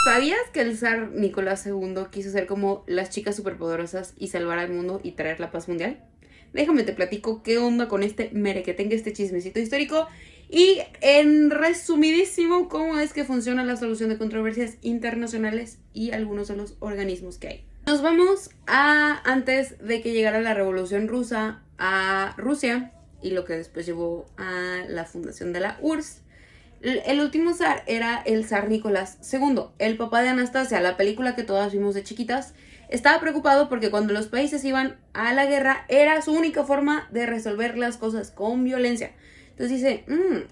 ¿Sabías que el zar Nicolás II quiso ser como las chicas superpoderosas y salvar al mundo y traer la paz mundial? Déjame te platico qué onda con este merequetengue, este chismecito histórico y en resumidísimo cómo es que funciona la solución de controversias internacionales y algunos de los organismos que hay. Nos vamos a antes de que llegara la Revolución Rusa a Rusia y lo que después llevó a la fundación de la URSS. El último zar era el zar Nicolás II, el papá de Anastasia, la película que todas vimos de chiquitas. Estaba preocupado porque cuando los países iban a la guerra era su única forma de resolver las cosas con violencia. Entonces dice,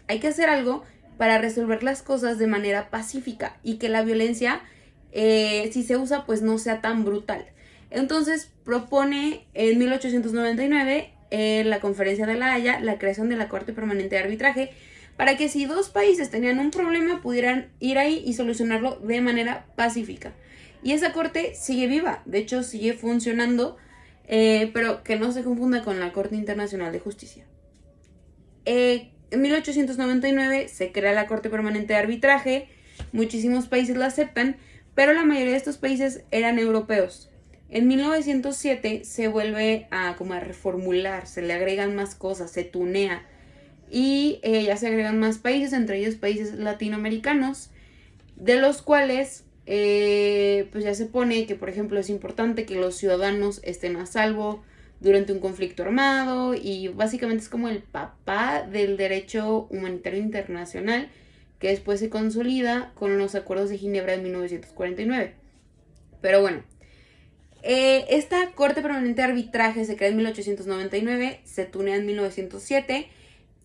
hay que hacer algo para resolver las cosas de manera pacífica y que la violencia, si se usa, pues no sea tan brutal. Entonces propone en 1899 en la Conferencia de La Haya la creación de la Corte Permanente de Arbitraje para que si dos países tenían un problema pudieran ir ahí y solucionarlo de manera pacífica. Y esa corte sigue viva, de hecho sigue funcionando, pero que no se confunda con la Corte Internacional de Justicia. En 1899 se crea la Corte Permanente de Arbitraje, muchísimos países la aceptan, pero la mayoría de estos países eran europeos. En 1907 se vuelve a reformular, se le agregan más cosas, se tunea y ya se agregan más países, entre ellos países latinoamericanos, de los cuales pues ya se pone que, por ejemplo, es importante que los ciudadanos estén a salvo durante un conflicto armado y básicamente es como el papá del derecho humanitario internacional que después se consolida con los acuerdos de Ginebra de 1949. Pero bueno, esta Corte Permanente de Arbitraje se crea en 1899, se tunea en 1907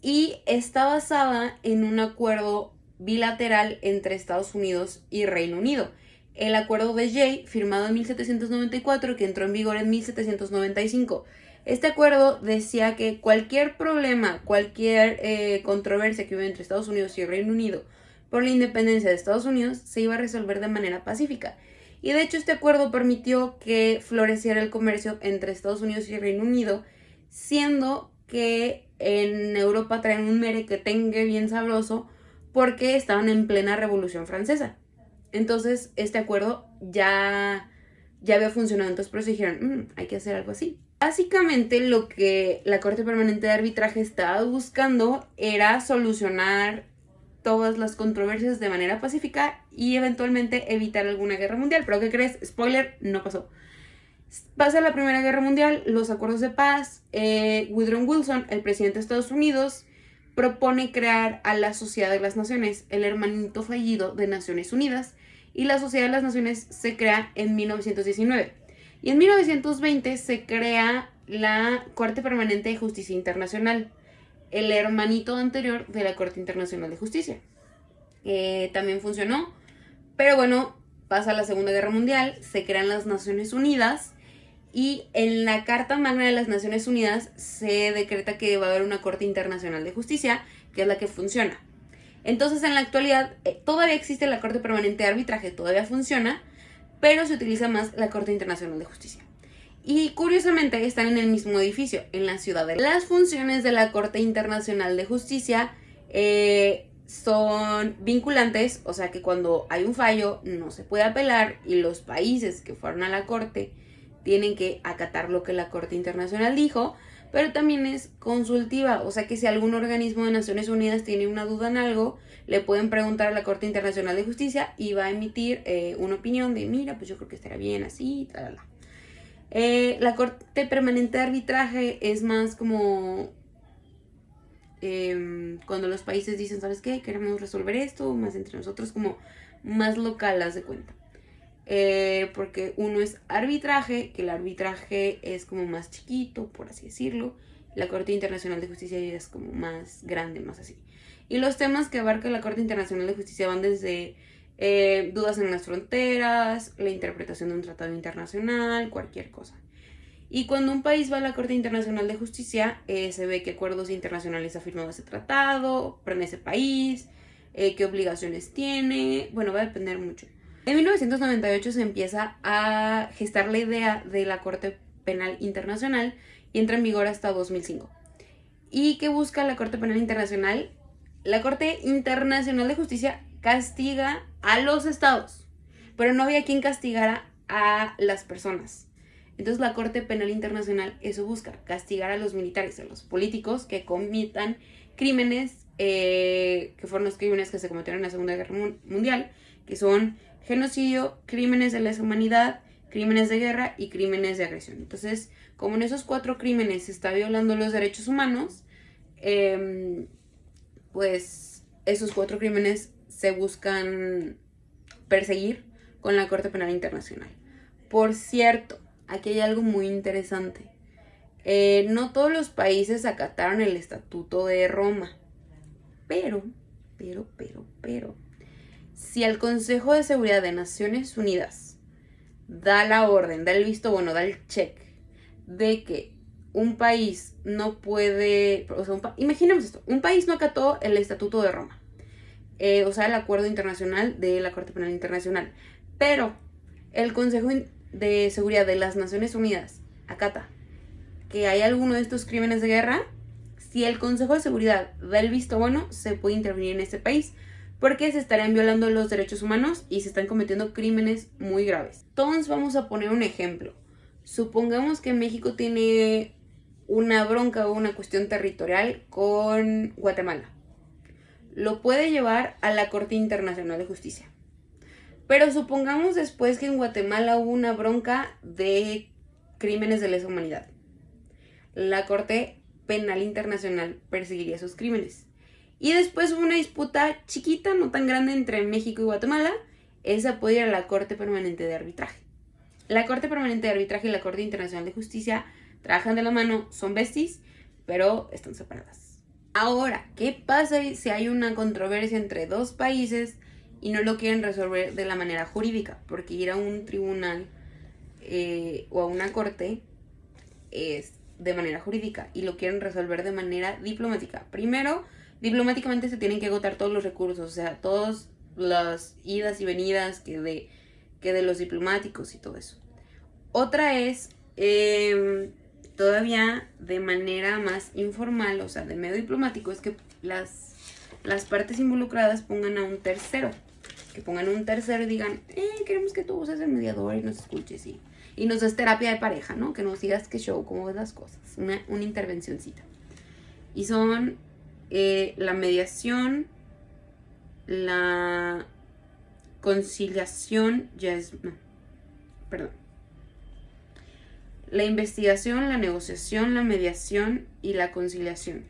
y está basada en un acuerdo bilateral entre Estados Unidos y Reino Unido. El acuerdo de Jay, firmado en 1794, que entró en vigor en 1795. Este acuerdo decía que cualquier problema, cualquier controversia que hubiera entre Estados Unidos y Reino Unido por la independencia de Estados Unidos se iba a resolver de manera pacífica. Y de hecho este acuerdo permitió que floreciera el comercio entre Estados Unidos y Reino Unido, siendo que en Europa traen un merequetengue bien sabroso porque estaban en plena Revolución Francesa. Entonces este acuerdo ya había funcionado, entonces por eso dijeron, hay que hacer algo así. Básicamente lo que la Corte Permanente de Arbitraje estaba buscando era solucionar todas las controversias de manera pacífica y eventualmente evitar alguna guerra mundial. Pero ¿qué crees? Spoiler, no pasó. Pasa la Primera Guerra Mundial, los acuerdos de paz, Woodrow Wilson, el presidente de Estados Unidos, propone crear a la Sociedad de las Naciones, el hermanito fallido de Naciones Unidas, y la Sociedad de las Naciones se crea en 1919. Y en 1920 se crea la Corte Permanente de Justicia Internacional, el hermanito anterior de la Corte Internacional de Justicia. También funcionó, pero bueno, pasa la Segunda Guerra Mundial, se crean las Naciones Unidas y en la Carta Magna de las Naciones Unidas se decreta que va a haber una Corte Internacional de Justicia, que es la que funciona. Entonces en la actualidad todavía existe la Corte Permanente de Arbitraje, todavía funciona, pero se utiliza más la Corte Internacional de Justicia. Y curiosamente están en el mismo edificio, en la ciudad de las funciones de la Corte Internacional de Justicia son vinculantes, o sea que cuando hay un fallo no se puede apelar y los países que fueron a la Corte tienen que acatar lo que la Corte Internacional dijo, pero también es consultiva, o sea que si algún organismo de Naciones Unidas tiene una duda en algo, le pueden preguntar a la Corte Internacional de Justicia y va a emitir una opinión de, mira, pues yo creo que estará bien así, talala. La Corte Permanente de Arbitraje es más como cuando los países dicen, ¿sabes qué? Queremos resolver esto, más entre nosotros, como más local, haz de cuenta. Porque uno es arbitraje, que el arbitraje es como más chiquito, por así decirlo. La Corte Internacional de Justicia es como más grande, más así. Y los temas que abarca la Corte Internacional de Justicia van desde dudas en las fronteras, la interpretación de un tratado internacional, cualquier cosa. Y cuando un país va a la Corte Internacional de Justicia, se ve qué acuerdos internacionales ha firmado ese tratado, en ese país, qué obligaciones tiene, bueno, va a depender mucho. En 1998 se empieza a gestar la idea de la Corte Penal Internacional y entra en vigor hasta 2005. ¿Y qué busca la Corte Penal Internacional? La Corte Internacional de Justicia castiga a los estados, pero no había quien castigara a las personas. Entonces la Corte Penal Internacional eso busca, castigar a los militares, a los políticos que cometan crímenes, que fueron los crímenes que se cometieron en la Segunda Guerra Mundial, que son genocidio, crímenes de lesa humanidad, crímenes de guerra y crímenes de agresión. Entonces, como en esos 4 crímenes se está violando los derechos humanos, pues esos 4 crímenes se buscan perseguir con la Corte Penal Internacional. Por cierto, aquí hay algo muy interesante. No todos los países acataron el Estatuto de Roma, pero, si el Consejo de Seguridad de Naciones Unidas da la orden, da el visto bueno, da el check de que un país no puede, o sea, imaginemos esto, un país no acató el Estatuto de Roma, o sea, el Acuerdo Internacional de la Corte Penal Internacional, pero el Consejo de Seguridad de las Naciones Unidas acata que hay alguno de estos crímenes de guerra. Si el Consejo de Seguridad da el visto bueno, se puede intervenir en este país porque se estarían violando los derechos humanos y se están cometiendo crímenes muy graves. Entonces vamos a poner un ejemplo. Supongamos que México tiene una bronca o una cuestión territorial con Guatemala. Lo puede llevar a la Corte Internacional de Justicia. Pero supongamos después que en Guatemala hubo una bronca de crímenes de lesa humanidad. La Corte Penal Internacional perseguiría esos crímenes. Y después hubo una disputa chiquita, no tan grande, entre México y Guatemala. Esa puede ir a la Corte Permanente de Arbitraje. La Corte Permanente de Arbitraje y la Corte Internacional de Justicia trabajan de la mano, son besties, pero están separadas. Ahora, ¿qué pasa si hay una controversia entre 2 países y no lo quieren resolver de la manera jurídica? Porque ir a un tribunal o a una corte es de manera jurídica y lo quieren resolver de manera diplomática. Primero, diplomáticamente se tienen que agotar todos los recursos, o sea, todas las idas y venidas que de los diplomáticos y todo eso. Otra es todavía de manera más informal, o sea, de medio diplomático, es que las partes involucradas pongan a un tercero. Que pongan un tercero y digan, queremos que tú seas el mediador y nos escuches y nos des terapia de pareja, ¿no? Que nos digas qué show, cómo ves las cosas. Una intervencioncita. Y son la mediación, la conciliación, la investigación, la negociación, la mediación y la conciliación.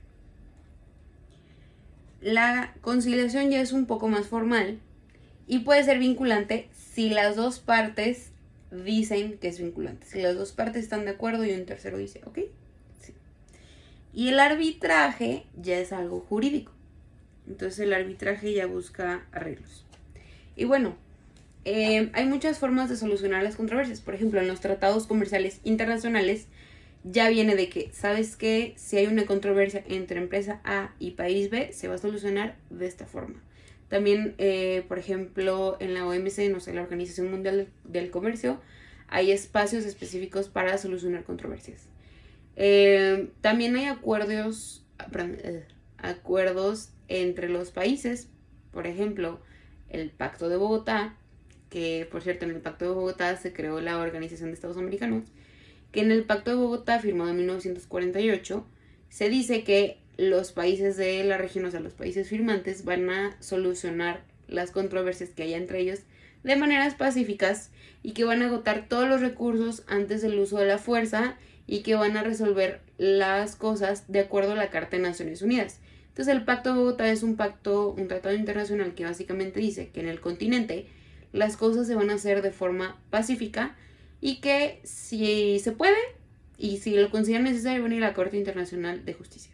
La conciliación ya es un poco más formal y puede ser vinculante si las 2 partes dicen que es vinculante. Si las 2 partes están de acuerdo y un tercero dice, ok, sí. Y el arbitraje ya es algo jurídico. Entonces el arbitraje ya busca arreglos. Y bueno, hay muchas formas de solucionar las controversias. Por ejemplo, en los tratados comerciales internacionales ya viene de que, ¿sabes qué? Si hay una controversia entre empresa A y país B, se va a solucionar de esta forma. También, por ejemplo, en la OMC, no sé, la Organización Mundial del Comercio, hay espacios específicos para solucionar controversias. También hay acuerdos entre los países, por ejemplo, el Pacto de Bogotá, que por cierto en el Pacto de Bogotá se creó la Organización de Estados Americanos, que en el Pacto de Bogotá, firmado en 1948, se dice que los países de la región, o sea, los países firmantes, van a solucionar las controversias que haya entre ellos de maneras pacíficas y que van a agotar todos los recursos antes del uso de la fuerza y que van a resolver las cosas de acuerdo a la Carta de Naciones Unidas. Entonces el Pacto de Bogotá es un tratado internacional que básicamente dice que en el continente las cosas se van a hacer de forma pacífica y que si se puede y si lo consideran necesario van a ir a la Corte Internacional de Justicia.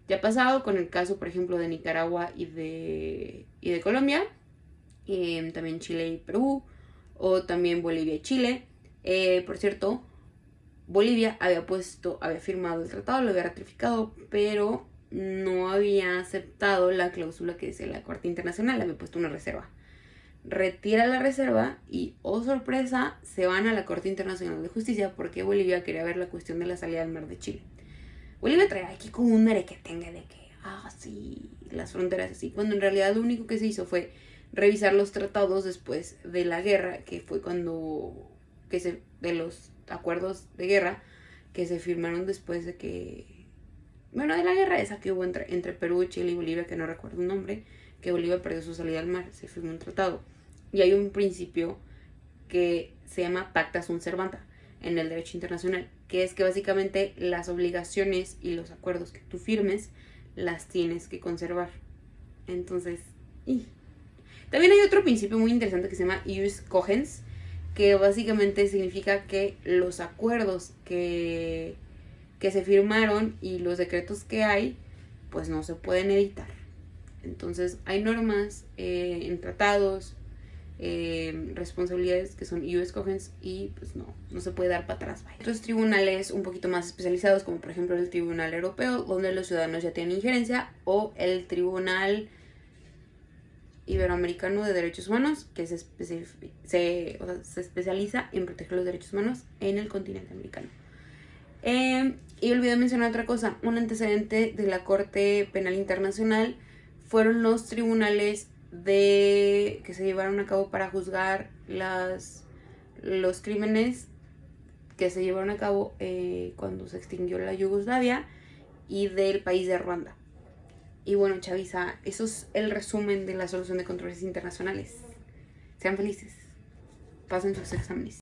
Ya ha pasado con el caso, por ejemplo, de Nicaragua y de Colombia, también Chile y Perú, o también Bolivia y Chile. Por cierto, Bolivia había firmado el tratado, lo había ratificado, pero no había aceptado la cláusula que decía la Corte Internacional, había puesto una reserva. Retira la reserva y, oh sorpresa, se van a la Corte Internacional de Justicia porque Bolivia quería ver la cuestión de la salida al mar de Chile. Bolivia trae aquí como un merequetengue de que, sí, las fronteras así, cuando en realidad lo único que se hizo fue revisar los tratados después de la guerra, que fue de los acuerdos de guerra que se firmaron después de de la guerra esa que hubo entre Perú, Chile y Bolivia, que no recuerdo un nombre, que Bolivia perdió su salida al mar, se firmó un tratado. Y hay un principio que se llama pacta sunt servanda en el derecho internacional, que es que básicamente las obligaciones y los acuerdos que tú firmes las tienes que conservar. Entonces, también hay otro principio muy interesante que se llama ius cogens, que básicamente significa que los acuerdos que se firmaron y los decretos que hay, pues no se pueden editar. Entonces hay normas en tratados, responsabilidades que son ius cogens y pues no se puede dar para atrás. Vaya. Otros tribunales un poquito más especializados, como por ejemplo el Tribunal Europeo, donde los ciudadanos ya tienen injerencia, o el Tribunal Iberoamericano de Derechos Humanos, que se especializa en proteger los derechos humanos en el continente americano. Y olvidé mencionar otra cosa, un antecedente de la Corte Penal Internacional fueron los tribunales que se llevaron a cabo para juzgar los crímenes que se llevaron a cabo cuando se extinguió la Yugoslavia y del país de Ruanda. Y bueno, Chavisa, eso es el resumen de la solución de controversias internacionales. Sean felices. Pasen sus exámenes.